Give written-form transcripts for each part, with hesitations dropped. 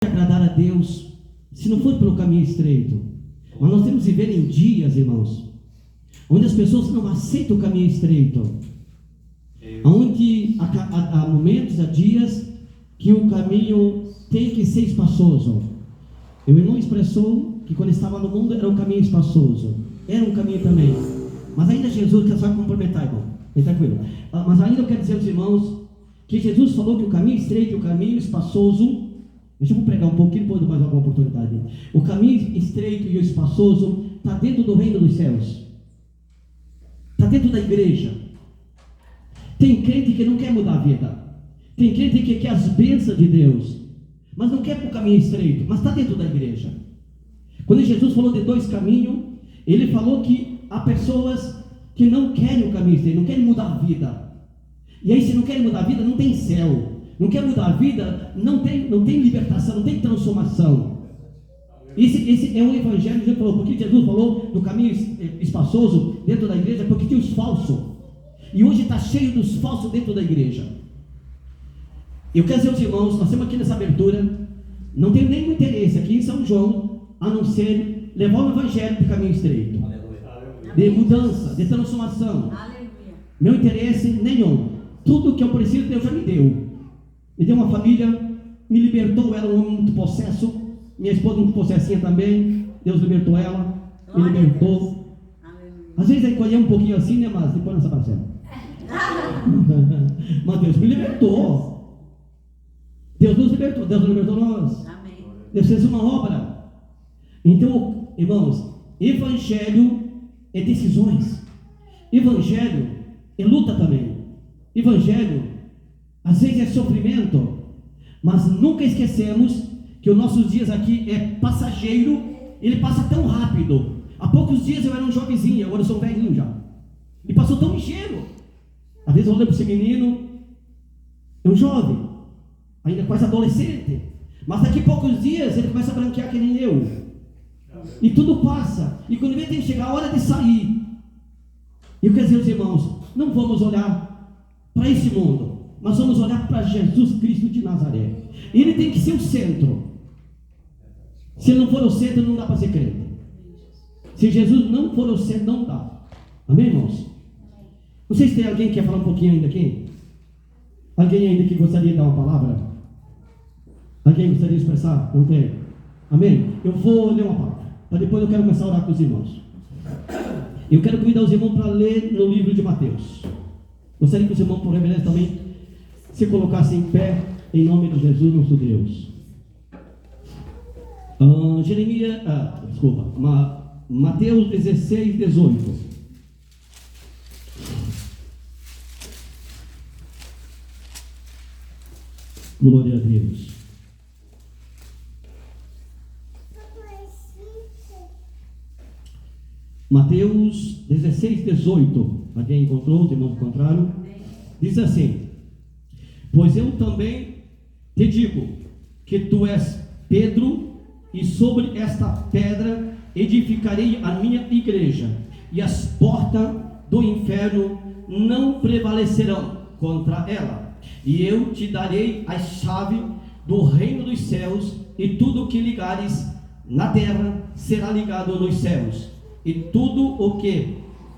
agradar a Deus se não for pelo caminho estreito. Mas nós temos que viver em dias, irmãos, onde as pessoas não aceitam o caminho estreito, onde há momentos, há dias que o caminho tem que ser espaçoso. O irmão expressou que quando estava no mundo era um caminho espaçoso, era um caminho também, mas ainda Jesus quer só complementar, irmão, tranquilo. Mas ainda eu quero dizer aos irmãos que Jesus falou que o caminho estreito e o caminho espaçoso, deixa eu pregar um pouquinho, depois mais alguma oportunidade. O caminho estreito e o espaçoso está dentro do reino dos céus, está dentro da igreja. Tem crente que não quer mudar a vida, tem crente que quer as bênçãos de Deus, mas não quer para o caminho estreito, mas está dentro da igreja. Quando Jesus falou de dois caminhos, ele falou que há pessoas que não querem o caminho estreito, não querem mudar a vida. E aí, se não querem mudar a vida, não tem céu. Não quer mudar a vida, não tem libertação, não tem transformação. Esse é o evangelho que Jesus falou. Porque Jesus falou do caminho espaçoso dentro da igreja, porque tinha os falsos. E hoje está cheio dos falsos dentro da igreja. Eu quero dizer aos irmãos, nós temos aqui nessa abertura, não tenho nenhum interesse aqui em São João, a não ser levar o evangelho para o caminho estreito. De mudança, de transformação. Meu interesse nenhum. Tudo que eu preciso, Deus já me deu. Me deu uma família, me libertou, era um homem muito possesso, minha esposa muito possessinha também, Deus libertou ela, me libertou. Às vezes aí colher um pouquinho assim, né, mas depois nessa parcela. Mas Deus me libertou. Deus nos libertou, Deus nos libertou nós. Deus fez uma obra. Então, irmãos, evangelho é decisões, evangelho é luta também, evangelho às vezes é sofrimento, mas nunca esquecemos que os nossos dias aqui é passageiro, ele passa tão rápido. Há poucos dias eu era um jovenzinho, agora eu sou um velhinho já, e passou tão ligeiro. Às vezes eu olho para esse menino, é um jovem, ainda quase adolescente, mas daqui a poucos dias ele começa a branquear que nem eu, e tudo passa, e quando vem tem que chegar a hora de sair. E eu quero dizer aos irmãos, não vamos olhar para esse mundo, mas vamos olhar para Jesus Cristo de Nazaré. Ele tem que ser o centro. Se ele não for o centro, não dá para ser crente. Se Jesus não for o centro, não dá. Amém, irmãos? Não sei se tem alguém que quer falar um pouquinho ainda aqui. Alguém ainda que gostaria de dar uma palavra? Alguém gostaria de expressar? Não tem? Amém? Eu vou ler uma palavra, para depois eu quero começar a orar com os irmãos. Eu quero convidar os irmãos para ler no livro de Mateus. Gostaria que os irmãos, por reverência também, se colocassem em pé, em nome de Jesus, nosso Deus. Mateus 16, 18. Glória a Deus. Mateus 16, 18. Alguém encontrou? Os irmãos encontraram? Diz assim: pois eu também te digo que tu és Pedro, e sobre esta pedra edificarei a minha igreja, e as portas do inferno não prevalecerão contra ela. E eu te darei a chave do reino dos céus, e tudo o que ligares na terra será ligado nos céus, e tudo o que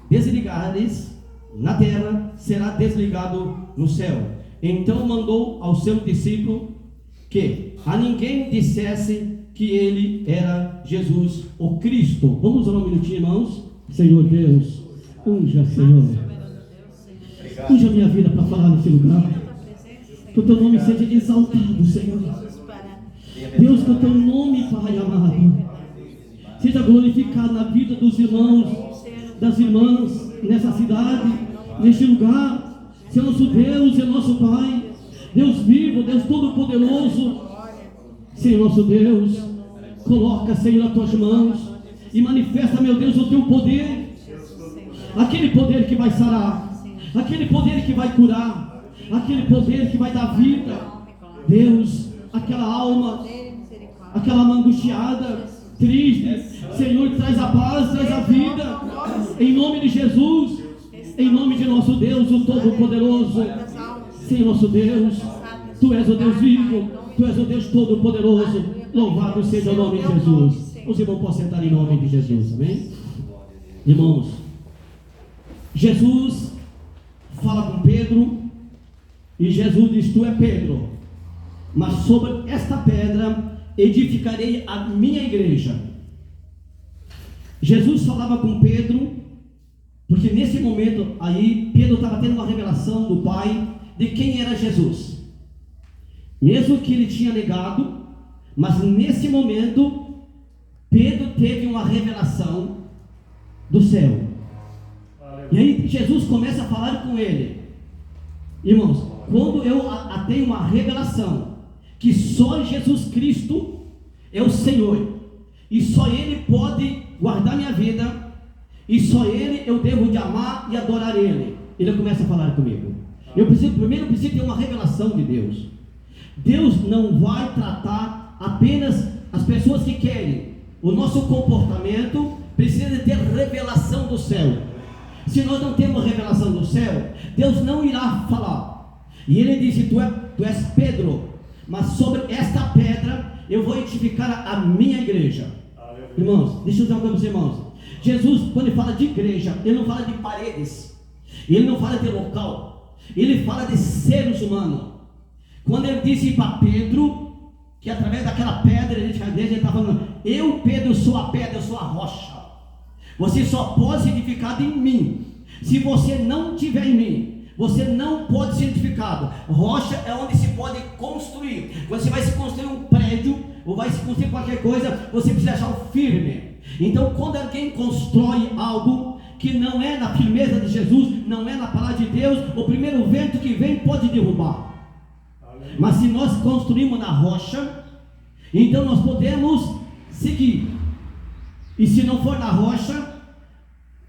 desligares na terra será desligado no céu. Então mandou ao seu discípulo que a ninguém dissesse que ele era Jesus o Cristo. Vamos orar um minutinho, irmãos. Senhor Deus, unja, Senhor, unja minha vida para falar nesse lugar, que o teu nome seja exaltado, Senhor Deus, que o teu nome, Pai amado, seja glorificado na vida dos irmãos, das irmãs, nessa cidade, neste lugar. Senhor nosso Deus e nosso Pai, Deus vivo, Deus todo-poderoso, Senhor nosso Deus, coloca, Senhor, as tuas mãos e manifesta, meu Deus, o teu poder, aquele poder que vai sarar, aquele poder que vai curar, aquele poder que vai dar vida. Deus, aquela alma, aquela alma angustiada, triste, Senhor, traz a paz, traz a vida, em nome de Jesus. Em nome de nosso Deus, o Todo-Poderoso. Senhor nosso Deus, Tu és o Deus vivo, Tu és o Deus Todo-Poderoso. Louvado seja o nome de Jesus. Os irmãos podem sentar em nome de Jesus, amém? Irmãos, Jesus fala com Pedro e Jesus diz: tu é Pedro, mas sobre esta pedra edificarei a minha igreja. Jesus falava com Pedro, porque nesse momento aí Pedro estava tendo uma revelação do Pai de quem era Jesus, mesmo que ele tinha negado, mas nesse momento Pedro teve uma revelação do céu. E aí Jesus começa a falar com ele. Irmãos, quando eu tenho uma revelação que só Jesus Cristo é o Senhor, e só Ele pode guardar minha vida, e só Ele eu devo de amar e adorar Ele, Ele começa a falar comigo. Primeiro preciso ter uma revelação de Deus. Deus não vai tratar apenas as pessoas que querem. O nosso comportamento precisa ter revelação do céu. Se nós não temos revelação do céu, Deus não irá falar. E Ele disse: tu és Pedro, mas sobre esta pedra eu vou edificar a minha igreja. Irmãos, deixa eu dizer uma coisa para os irmãos. Jesus, quando Ele fala de igreja, Ele não fala de paredes, Ele não fala de local, Ele fala de seres humanos. Quando Ele disse para Pedro que através daquela pedra Ele está falando: eu, Pedro, sou a pedra, eu sou a rocha. Você só pode ser edificado em mim. Se você não estiver em mim, você não pode ser edificado. Rocha é onde se pode construir. Quando você vai se construir um prédio, ou vai se construir qualquer coisa, você precisa achar o firme. Então, quando alguém constrói algo que não é na firmeza de Jesus, não é na palavra de Deus, o primeiro vento que vem pode derrubar. Mas se nós construímos na rocha, então nós podemos seguir. E se não for na rocha,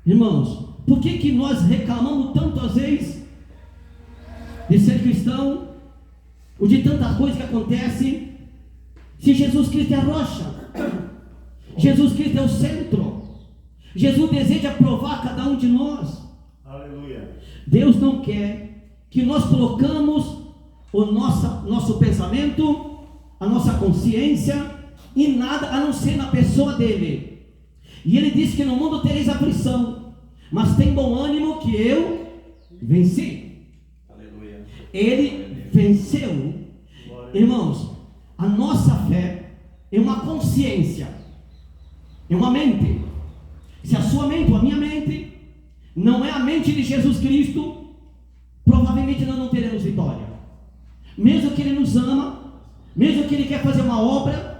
irmãos, por que nós reclamamos tantas vezes de ser cristão, ou de tanta coisa que acontece, se Jesus Cristo é a rocha, Jesus Cristo é o centro, Jesus deseja provar cada um de nós. Aleluia. Deus não quer que nós colocamos o nosso pensamento, a nossa consciência em nada a não ser na pessoa dele. E Ele disse que no mundo tereis aflição, mas tem bom ânimo que eu venci. Aleluia. Ele venceu. Irmãos, a nossa fé é uma consciência, é uma mente. Se a sua mente ou a minha mente não é a mente de Jesus Cristo, provavelmente nós não teremos vitória. Mesmo que Ele nos ama, mesmo que Ele quer fazer uma obra,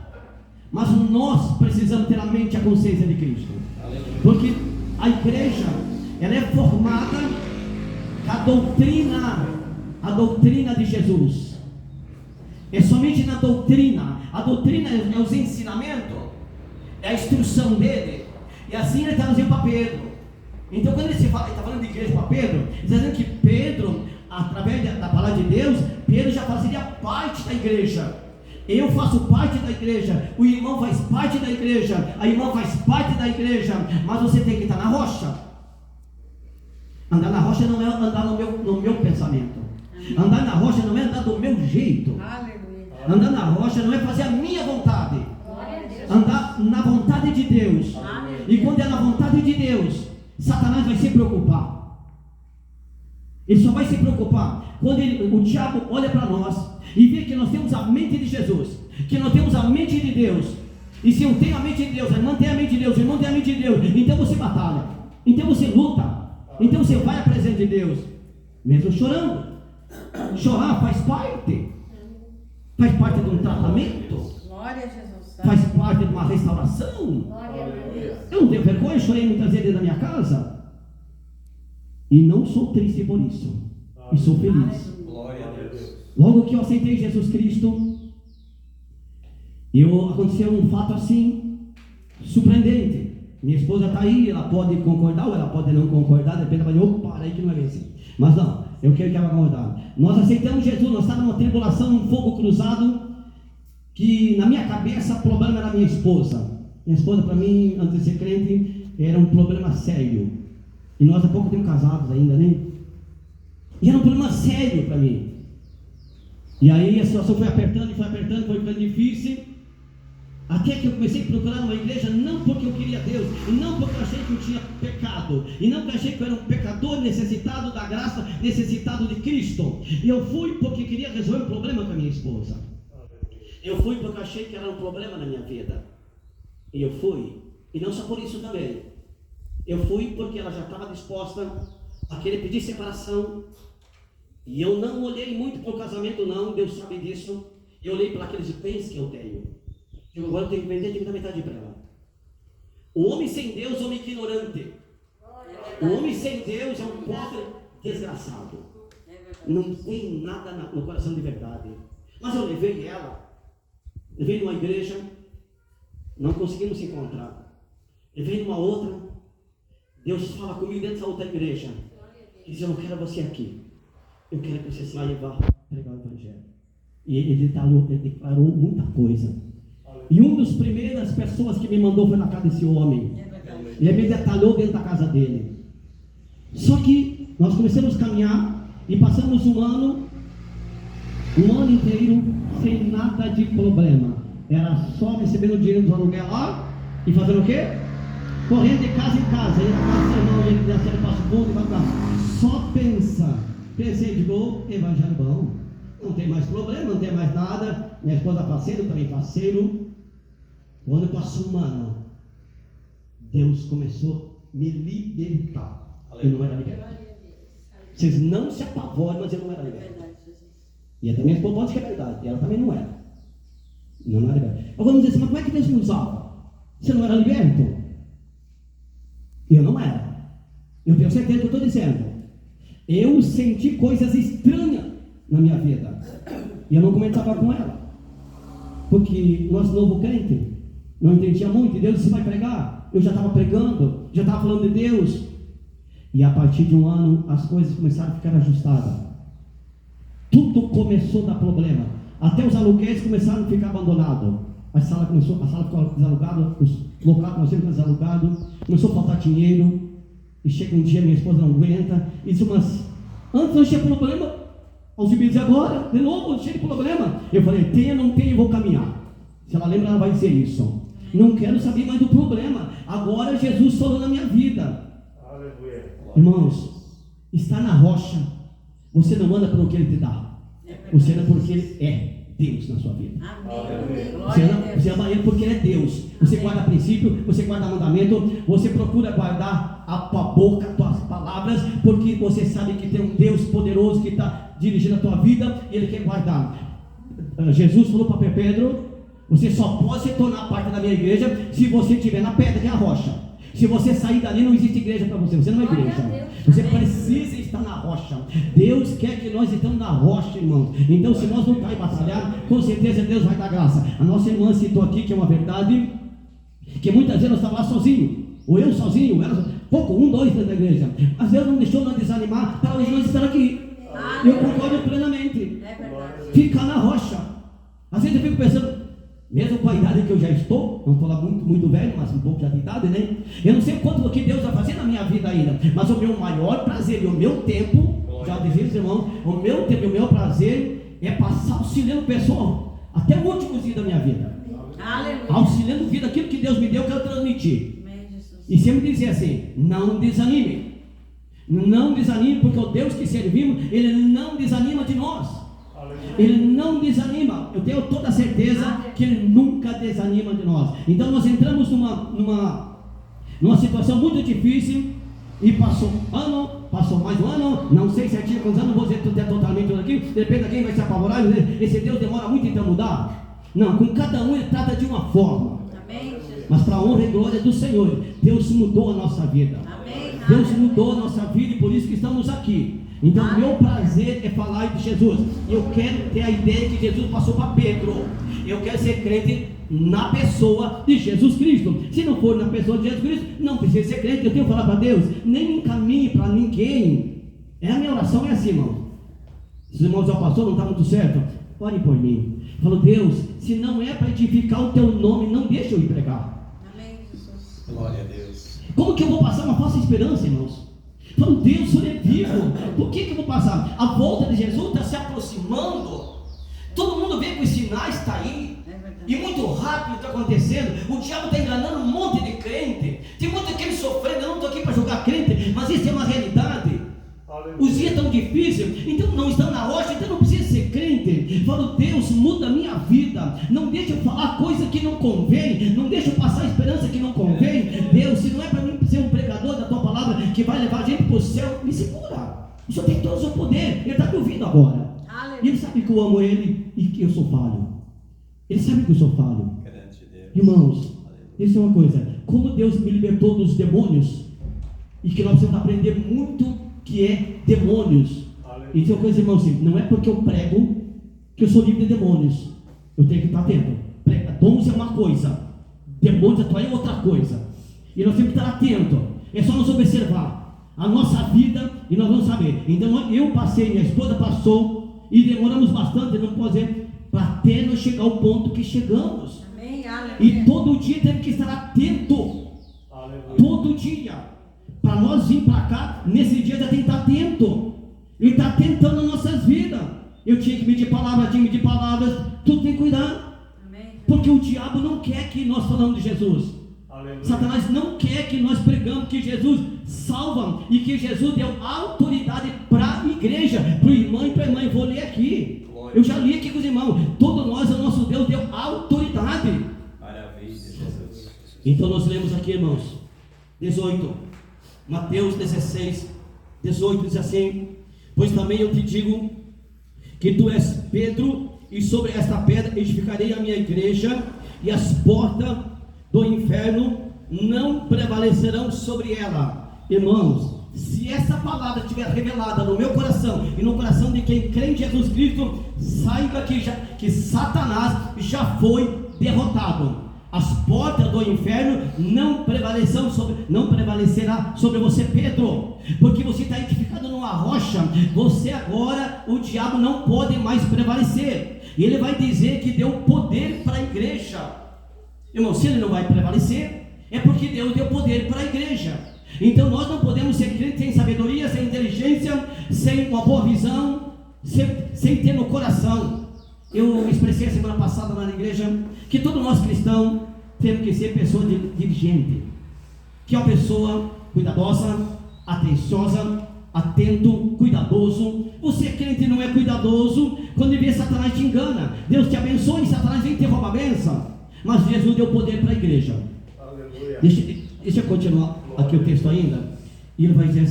mas nós precisamos ter a mente e a consciência de Cristo. Porque a igreja, ela é formada com a doutrina de Jesus. É somente na doutrina. A doutrina é os ensinamentos, é a instrução dele. E assim Ele está dizendo para Pedro. Então quando ele está falando de igreja para Pedro, ele está dizendo que Pedro, através da palavra de Deus, Pedro já fazia parte da igreja. Eu faço parte da igreja, o irmão faz parte da igreja, a irmã faz parte da igreja, mas você tem que estar na rocha. Andar na rocha não é andar no meu pensamento. Andar na rocha não é andar do meu jeito. Andar na rocha não é fazer a minha vontade. Andar na vontade de Deus. E quando é na vontade de Deus, Satanás vai se preocupar. Ele só vai se preocupar quando o diabo olha para nós e vê que nós temos a mente de Jesus, que nós temos a mente de Deus. E se eu tenho a mente de Deus, a irmã tem a mente de Deus, o irmão tem a mente de Deus, então você batalha, então você luta, então você vai à presença de Deus, mesmo chorando. Chorar faz parte de um tratamento. Glória a Jesus. Faz parte de uma restauração. Glória a Deus. Eu não tenho vergonha, chorei muitas vezes dentro da minha casa. E não sou triste por isso. E sou feliz. Glória a Deus. Logo que eu aceitei Jesus Cristo, aconteceu um fato assim, surpreendente. Minha esposa está aí, ela pode concordar ou ela pode não concordar, depende, ela vai dizer, para aí que não é bem assim. Mas não, eu quero que ela concordar. Nós aceitamos Jesus, nós estávamos numa tribulação, num fogo cruzado, que na minha cabeça o problema era minha esposa. Minha esposa, para mim, antes de ser crente, era um problema sério. E nós há pouco tempo casados ainda, né? E era um problema sério para mim. E aí a situação foi apertando, foi ficando difícil. Até que eu comecei a procurar uma igreja, não porque eu queria Deus, e não porque eu achei que eu tinha pecado, e não porque eu achei que eu era um pecador necessitado da graça, necessitado de Cristo. E eu fui porque queria resolver um problema com a minha esposa. Eu fui porque eu achei que era um problema na minha vida. E eu fui, e não só por isso também. Eu fui porque ela já estava disposta a querer pedir separação. E eu não olhei muito para o casamento não, Deus sabe disso. Eu olhei para aqueles bens que eu tenho. Eu agora tenho que vender, tenho que dar metade para ela. O homem sem Deus é um homem ignorante. O homem sem Deus é um pobre desgraçado. Não tem nada no coração de verdade. Mas eu levei ela. Levei numa igreja. Não conseguimos se encontrar. Levei numa outra. Deus fala comigo dentro dessa outra igreja. Diz, eu não quero você aqui. Eu quero que você saia e vá pregar o evangelho. E ele declarou muita coisa. E uma das primeiras pessoas que me mandou foi na casa desse homem. Ele me detalhou dentro da casa dele. Só que nós começamos a caminhar e passamos um ano inteiro sem nada de problema. Era só recebendo o dinheiro do aluguel lá e fazendo o quê? Correndo de casa em casa. Ele não, ele descendo o passo fundo e vai para cá. Só pensei, digo, evangelho bom. Não tem mais problema, não tem mais nada. Minha esposa parceiro, também parceiro. Quando passou um ano, Deus começou a me libertar. Eu não era liberto. Vocês não se apavorem, mas eu não era liberto. E até minha esposa pode que é verdade, ela também não era. Não era liberto. Agora vamos dizer assim, mas como é que Deus me usava? Você não era liberto? Eu não era. Eu tenho certeza que eu estou dizendo. Eu senti coisas estranhas na minha vida. E eu não comentava com ela. Porque nosso novo crente não entendia muito. E Deus disse, vai pregar? Eu já estava pregando, já estava falando de Deus. E a partir de um ano, as coisas começaram a ficar ajustadas. Tudo começou a dar problema. Até os aluguéis começaram a ficar abandonados. A sala ficou desalugada, os locais começaram a ficar desalugados. Começou a faltar dinheiro. E chega um dia, minha esposa não aguenta. E diz, mas antes não tinha problema. Aos dias agora, de novo, cheio de problema. Eu falei, tenha, não tenha, eu vou caminhar. Se ela lembra, ela vai dizer isso. Não quero saber mais do problema. Agora Jesus falou na minha vida. Aleluia. Irmãos, está na rocha. Você não anda pelo que Ele te dá. Você anda porque Ele é Deus na sua vida. Você ama Ele porque Ele é Deus. Você guarda princípio, você guarda mandamento. Você procura guardar a tua boca, as tuas palavras, porque você sabe que tem um Deus poderoso que está dirigindo a tua vida e Ele quer guardar. Jesus falou para Pedro, você só pode se tornar parte da minha igreja se você estiver na pedra, que é a rocha. Se você sair dali, não existe igreja para você. Você não é igreja. Você precisa estar na rocha. Deus quer que nós estamos na rocha, irmãos. Então, se nós lutar e batalhar, com certeza Deus vai dar graça. A nossa irmã citou aqui que é uma verdade, que muitas vezes nós estamos lá sozinhos, ou eu sozinho, ela, pouco, 1, 2 dentro da igreja. Mas Deus não deixou nós desanimar para nós estar aqui. Eu concordo plenamente. Ficar na rocha. Às vezes eu fico pensando, mesmo com a idade que eu já estou, não estou lá muito velho, mas um pouco já de idade, né? Eu não sei quanto que Deus vai fazer na minha vida ainda, mas o meu maior prazer e o meu tempo, já dizia os irmãos, o meu tempo e o meu prazer é passar auxiliando o pessoal até o último dia da minha vida. Aleluia. Auxiliando vida, aquilo que Deus me deu, eu quero transmitir. E sempre dizia assim, não desanime. Não desanime, porque o Deus que servimos, Ele não desanima de nós. Ele não desanima. Eu tenho toda a certeza que Ele nunca desanima de nós. Então nós entramos numa situação muito difícil. E passou ano, passou mais um ano, não sei certinho quantos anos, não vou dizer tudo é totalmente tudo aqui, depende de quem vai se apavorar, esse Deus demora muito então mudar. Não, com cada um Ele trata de uma forma. Amém. Mas para a honra e glória do Senhor, Deus mudou a nossa vida. Amém. Deus mudou a nossa vida e por isso que estamos aqui. Então, meu prazer é falar de Jesus. Eu quero ter a ideia que Jesus passou para Pedro. Eu quero ser crente na pessoa de Jesus Cristo. Se não for na pessoa de Jesus Cristo, não precisa ser crente. Eu tenho que falar para Deus, nem encaminhe para ninguém. A minha oração é assim, irmão. Se os irmãos já passou, não está muito certo, orem por mim. Falo, Deus, se não é para edificar o teu nome, não deixa eu ir pregar. Amém, Jesus. Glória a Deus. Como que eu vou passar uma falsa esperança, irmãos? Falo, Deus, o Senhor é vivo. Por que eu vou passar? A volta de Jesus está se aproximando. mais está aí. E muito rápido está acontecendo. O diabo está enganando um monte de crente. Tem muito crente sofrendo. Eu não estou aqui para julgar crente, mas isso é uma realidade. Os dias estão difíceis, então não estão na rocha, então não precisa ser crente. Falo, Deus, muda a minha vida. Não deixa eu falar coisa que não convém. Não deixa eu passar esperança que não convém. Deus, se não é para mim ser um pregador da tua palavra que vai levar a gente para o céu, me segura. O Senhor tem todo o seu poder. Ele está me ouvindo agora. E Ele sabe que eu amo Ele e que eu sou falho. Ele sabe que eu sou falho. Irmãos, isso é uma coisa. Como Deus me libertou dos demônios, e que nós precisamos aprender muito que é demônios. Isso é uma coisa, irmãos, assim, não é porque eu prego que eu sou livre de demônios. Eu tenho que estar atento. Dons é uma coisa, demônios atuais é outra coisa. E nós temos que estar atento. É só nos observar a nossa vida e nós vamos saber. Então eu passei, minha esposa passou, e demoramos bastante, não pode dizer, para até nós chegar ao ponto que chegamos. Amém. E todo dia temos que estar atento. Aleluia. Todo dia. Para nós vir para cá, nesse dia já tem que estar atento. Ele está tentando as nossas vidas. Eu tinha que medir palavras, tudo tem que cuidar. Amém. Porque o diabo não quer que nós falamos de Jesus. Aleluia. Satanás não quer que nós pregamos que Jesus salva e que Jesus deu autoridade para a igreja, para o irmão e para a irmã. Eu vou ler aqui. Glória. Eu já li aqui com os irmãos. Todo nós, o nosso Deus deu autoridade. Maravilha, Jesus. Então nós lemos aqui, irmãos, 18. Mateus 16, 18 diz assim: pois também eu te digo que tu és Pedro, e sobre esta pedra edificarei a minha igreja, e as portas do inferno não prevalecerão sobre ela. Irmãos, se essa palavra estiver revelada no meu coração e no coração de quem crê em Jesus Cristo, saiba que Satanás já foi derrotado. As portas do inferno não prevalecerá sobre você, Pedro, porque você está edificado numa rocha. Você agora, o diabo não pode mais prevalecer. E ele vai dizer que deu poder para a igreja. Irmão, se ele não vai prevalecer, é porque Deus deu poder para a igreja. Então nós não podemos ser crentes sem sabedoria, sem inteligência, sem uma boa visão, sem ter no coração. Eu expressei a semana passada lá na igreja que todo nós cristãos temos que ser pessoa diligente, que é uma pessoa cuidadosa, atenciosa, atento, cuidadoso. Você crente não é cuidadoso, quando vê Satanás te engana. Deus te abençoe e Satanás vem te roubar a bênção. Mas Jesus deu poder para a igreja. Aleluia. Deixa eu continuar aqui o texto ainda. E ele vai dizer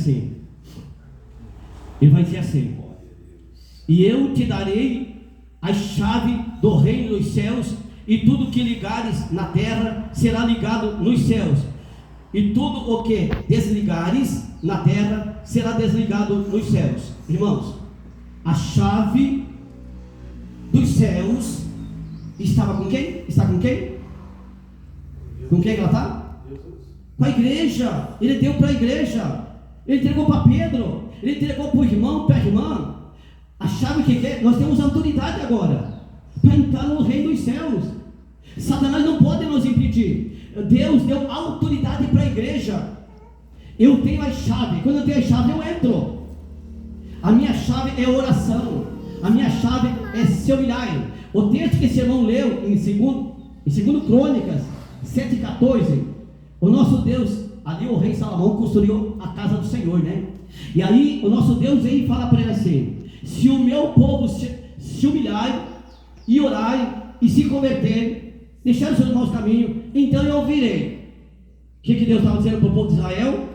assim: e eu te darei a chave do reino dos céus, e tudo que ligares na terra será ligado nos céus, e tudo o que desligares na terra será desligado nos céus. Irmãos, a chave dos céus estava com quem? Está com quem? Com quem ela está? Com a igreja. Ele deu para a igreja. Ele entregou para Pedro. Ele entregou para o irmão, para a irmã. A chave que é? Nós temos autoridade agora para entrar no reino dos céus. Satanás não pode nos impedir. Deus deu autoridade para a igreja. Eu tenho a chave. Quando eu tenho a chave, eu entro. A minha chave é oração. A minha chave é se humilhar. O texto que esse irmão leu em 2 Crônicas 7,14, o nosso Deus, ali o rei Salomão construiu a casa do Senhor, né? E aí o nosso Deus vem e fala para ele assim: se o meu povo se humilhar e orar e se converter, deixar os seus maus caminhos, então eu ouvirei. O que Deus estava dizendo para o povo de Israel?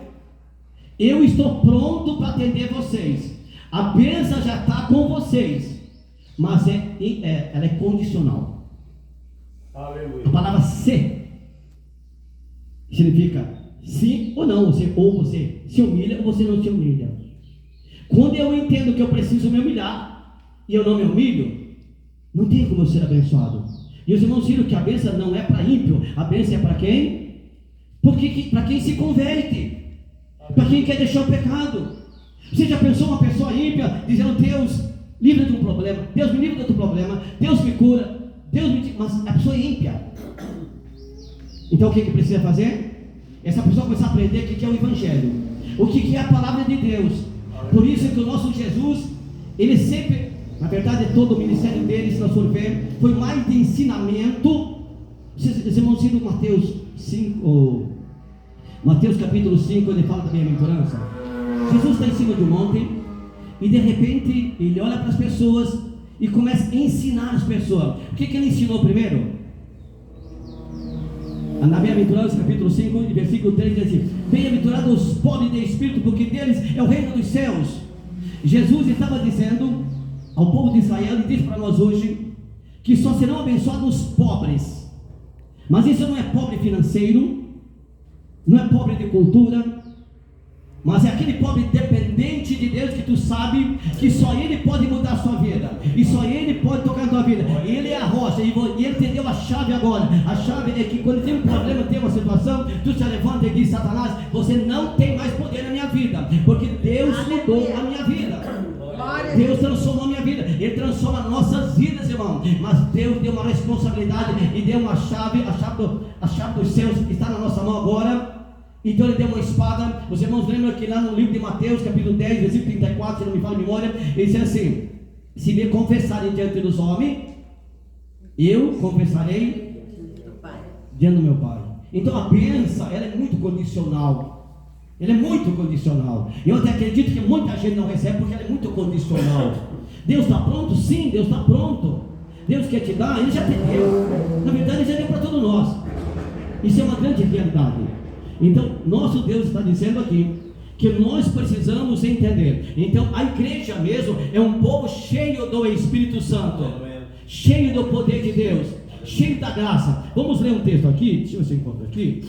Eu estou pronto para atender vocês. A bênção já está com vocês, mas ela é condicional. Aleluia. A palavra se significa sim ou não. Ou você se humilha ou você não se humilha. Quando eu entendo que eu preciso me humilhar e eu não me humilho, não tem como eu ser abençoado. E os irmãos viram que a bênção não é para ímpio, a bênção é para quem? Porque para quem se converte, para quem quer deixar o pecado. Você já pensou uma pessoa ímpia dizendo: Deus, livre de um problema, Deus me livre de outro problema, Deus me cura, Deus me... Mas a pessoa é ímpia. Então o que precisa fazer? Essa pessoa começar a aprender o que é o Evangelho, o que é a palavra de Deus. Por isso que o nosso Jesus, ele sempre Na verdade, todo o ministério dele, se nós for ver, foi mais de ensinamento. Vocês irmãos viram Mateus 5, Mateus capítulo 5, ele fala da bem-aventurança. Jesus está em cima de um monte e de repente ele olha para as pessoas e começa a ensinar as pessoas. O que ele ensinou primeiro? Na bem-aventurança capítulo 5, versículo 3 diz assim: bem-aventurados os pobres de espírito, porque deles é o reino dos céus. Jesus estava dizendo ao povo de Israel, e diz para nós hoje, que só serão abençoados os pobres. Mas isso não é pobre financeiro, não é pobre de cultura, mas é aquele pobre dependente de Deus, que tu sabe que só Ele pode mudar a sua vida, e só Ele pode tocar na tua vida. Ele é a rocha, e Ele te deu a chave agora. A chave é que quando tem um problema, tem uma situação, tu se levanta e diz: Satanás, você não tem mais poder na minha vida, porque Deus mudou a minha vida. Deus transformou a minha vida. Ele transforma nossas vidas, irmão. Mas Deus deu uma responsabilidade e deu uma chave. A chave dos céus está na nossa mão agora. Então ele deu uma espada. Os irmãos lembram que lá no livro de Mateus, capítulo 10, versículo 34, se não me fala a memória, ele diz assim: se me confessarem diante dos homens, eu confessarei diante do meu Pai. Então a bênção, ela é muito condicional. Ele é muito condicional. Eu até acredito que muita gente não recebe porque ele é muito condicional. Deus está pronto? Sim, Deus está pronto. Deus quer te dar, Ele já te deu. Na verdade, Ele já deu para todos nós. Isso é uma grande realidade. Então, nosso Deus está dizendo aqui que nós precisamos entender. Então, a igreja mesmo é um povo cheio do Espírito Santo, cheio do poder de Deus, cheio da graça. Vamos ler um texto aqui. Deixa eu ver se eu encontro aqui.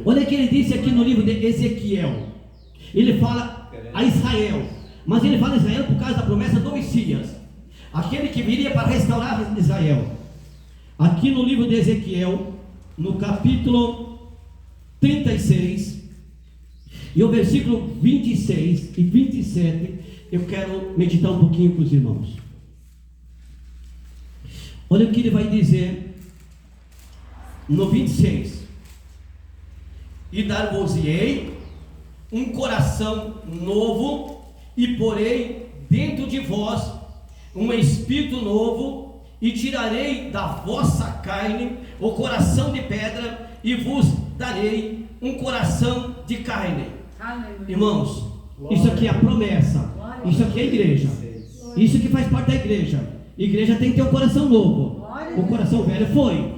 Olha o que ele disse aqui no livro de Ezequiel. Ele fala a Israel, mas ele fala a Israel por causa da promessa do Messias, aquele que viria para restaurar Israel. Aqui no livro de Ezequiel, no capítulo 36, e o versículo 26 e 27, eu quero meditar um pouquinho com os irmãos. Olha o que ele vai dizer no 26. E dar-vos-ei um coração novo, e porei dentro de vós um espírito novo, e tirarei da vossa carne o coração de pedra, e vos darei um coração de carne. Aleluia. Irmãos, isso aqui é a promessa, isso aqui é a igreja, isso que faz parte da igreja. A igreja tem que ter um coração novo. O coração velho foi: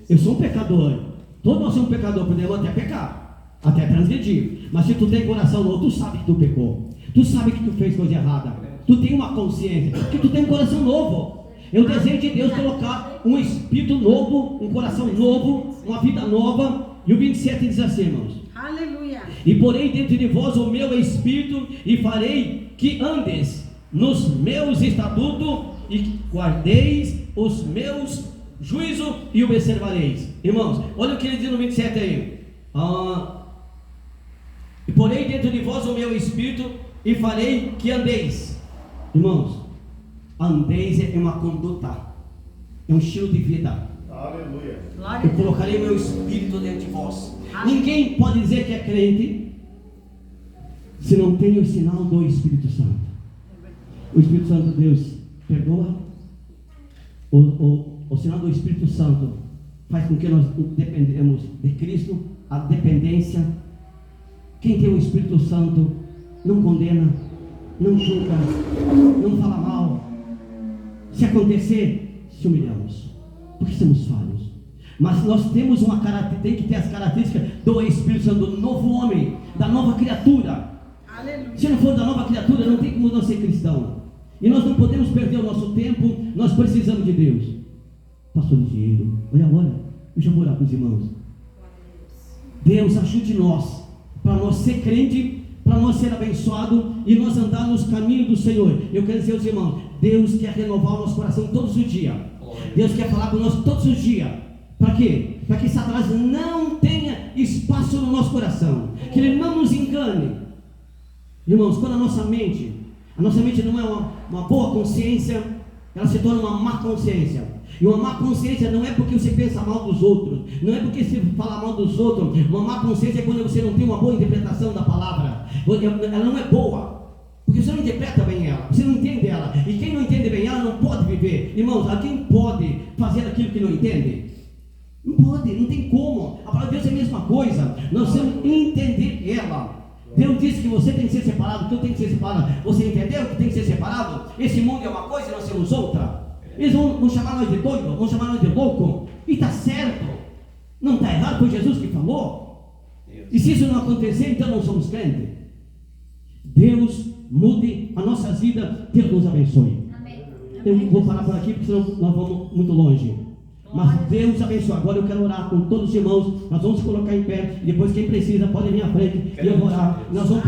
eu sou um pecador. Todos nós somos um pecador, podemos até pecar, até transgredir. Mas se tu tem coração novo, tu sabe que tu pecou, tu sabe que tu fez coisa errada, tu tem uma consciência, que tu tem um coração novo. Eu desejo de Deus colocar um espírito novo, um coração novo, uma vida nova. E o 27 diz assim, irmãos: aleluia. E porei dentro de vós o meu espírito, e farei que andes nos meus estatutos, e guardeis os meus juízos, e observareis. Irmãos, olha o que ele diz no 27 aí: e porei dentro de vós o meu espírito, e farei que andeis. Irmãos, andeis é uma conduta, é um estilo de vida. Aleluia. Eu colocarei meu espírito dentro de vós. Ninguém pode dizer que é crente se não tem o sinal do Espírito Santo. O Espírito Santo, Deus perdoa. O sinal do Espírito Santo faz com que nós dependemos de Cristo. A dependência. Quem tem o Espírito Santo não condena, não julga, não fala mal. Se acontecer, se humilhamos, porque somos falhos. Mas nós temos uma característica, tem que ter as características do Espírito Santo, do novo homem, da nova criatura. Aleluia. Se não for da nova criatura, não tem como não ser cristão. E nós não podemos perder o nosso tempo. Nós precisamos de Deus. Pastor Ligeiro, olha agora, eu já vou orar para os irmãos. Deus, ajude nós, para nós ser crente, para nós ser abençoado e nós andar nos caminhos do Senhor. Eu quero dizer aos irmãos, Deus quer renovar o nosso coração todos os dias. Deus quer falar conosco todos os dias. Para quê? Para que Satanás não tenha espaço no nosso coração, que ele não nos engane. Irmãos, quando a nossa mente não é uma boa consciência, ela se torna uma má consciência. E uma má consciência não é porque você pensa mal dos outros, não é porque você fala mal dos outros. Uma má consciência é quando você não tem uma boa interpretação da palavra. Ela não é boa. Porque você não interpreta bem ela, você não entende ela. E quem não entende bem ela não pode viver. Irmãos, alguém pode fazer aquilo que não entende? Não pode, não tem como. A palavra de Deus é a mesma coisa. Nós temos que entender ela. Deus disse que você tem que ser separado, que eu tenho que ser separado. Você entendeu que tem que ser separado? Esse mundo é uma coisa e nós somos outra. Eles vão chamar nós de doido, vão chamar nós de louco. E está certo. Não está errado, foi Jesus que falou. E se isso não acontecer, então não somos crentes. Deus mude as nossas vidas, Deus nos abençoe. Amém. Eu vou parar por aqui, porque senão nós vamos muito longe. Mas Deus abençoe. Agora eu quero orar com todos os irmãos. Nós vamos colocar em pé. E depois quem precisa pode vir à frente. E eu vou orar. Nós vamos